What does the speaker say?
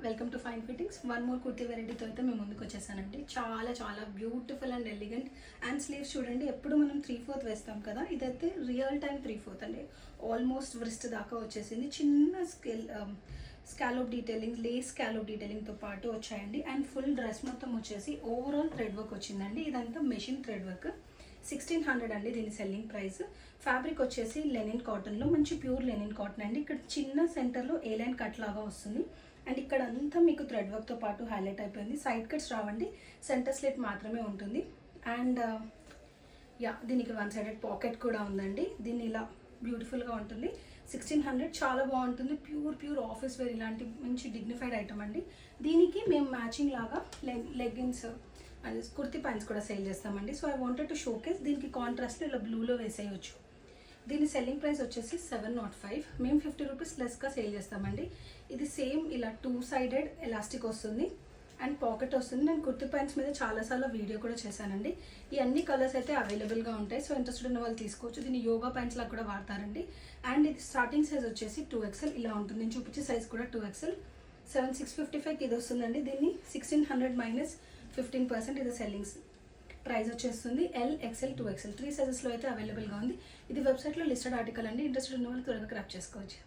Welcome to Fine Fittings. One more kurti వెరైటీతో అయితే మేము ముందుకు వచ్చేసానండి. చాలా చాలా beautiful and elegant. And sleeves చూడండి, ఎప్పుడు మనం 3/4 వేస్తాం కదా, ఇదైతే రియల్ టైం 3/4 అండి. ఆల్మోస్ట్ వ్రిస్ట్ దాకా వచ్చేసింది. చిన్న స్కాలోప్ డీటెయిలింగ్, లేస్ స్కాలోప్ డీటెయిలింగ్తో పాటు వచ్చాయండి. అండ్ ఫుల్ డ్రెస్ మొత్తం వచ్చేసి ఓవరాల్ థ్రెడ్ వర్క్ వచ్చిందండి. ఇదంతా మెషిన్ థ్రెడ్ వర్క్. 1600 అండి దీని సెల్లింగ్ ప్రైస్. ఫ్యాబ్రిక్ వచ్చేసి లెనిన్ కాటన్లో, మంచి ప్యూర్ లెనిన్ కాటన్ అండి. ఇక్కడ చిన్న సెంటర్లో ఏ లైన్ కట్ లాగా వస్తుంది. అండ్ ఇక్కడ అంతా మీకు థ్రెడ్ వర్క్తో పాటు హైలైట్ అయిపోయింది. సైడ్ కట్స్ రావండి, సెంటర్ స్లిట్ మాత్రమే ఉంటుంది. అండ్ దీనికి వన్ సైడెడ్ పాకెట్ కూడా ఉందండి. దీన్ని ఇలా బ్యూటిఫుల్గా ఉంటుంది. 1600 చాలా బాగుంటుంది. ప్యూర్ ఆఫీస్ వేర్, ఇలాంటి మంచి డిగ్నిఫైడ్ ఐటమ్ అండి. దీనికి మేము మ్యాచింగ్ లాగా లెగ్గిన్స్ అండ్ కుర్తీ ప్యాంట్స్ కూడా సేల్ చేస్తామండి. So I wanted to showcase. దీనికి కాంట్రాస్ట్లో ఇలా బ్లూలో వేసేయచ్చు. దీని సెల్లింగ్ ప్రైస్ వచ్చేసి 705. మేము 50 రూపీస్ లెస్గా సేల్ చేస్తామండి. ఇది సేమ్ ఇలా 2 సైడెడ్ ఎలాస్టిక్ వస్తుంది అండ్ పాకెట్ వస్తుంది. నేను కుర్తీ ప్యాంట్స్ మీద చాలాసార్లు వీడియో కూడా చేశానండి. ఈ అన్ని కలర్స్ అయితే అవైలబుల్గా ఉంటాయి. సో ఇంట్రెస్టెడ్ ఉన్న వాళ్ళు తీసుకోవచ్చు. దీన్ని యోగా ప్యాంట్స్ లాగా కూడా వాడతారండి. అండ్ ఇది స్టార్టింగ్ సైజ్ వచ్చేసి 2XL ఇలా ఉంటుంది. నేను చూపించే సైజ్ కూడా 2XL. 7655కి ఇది వస్తుందండి. దీన్ని 1600 మైనస్ 15% ఇది సెల్లింగ్స్ ప్రైస్ వచ్చేస్తుంది. LXL 2XL 3 సైజెస్లో అయితే అవైలబుల్గా ఉంది. ఇది వెబ్సైట్లో లిస్టెడ్ ఆర్టికల్ అండి. ఇంట్రెస్టెడ్ ఉన్న వాళ్ళు త్వరగా క్రాప్ చేసుకోవచ్చు.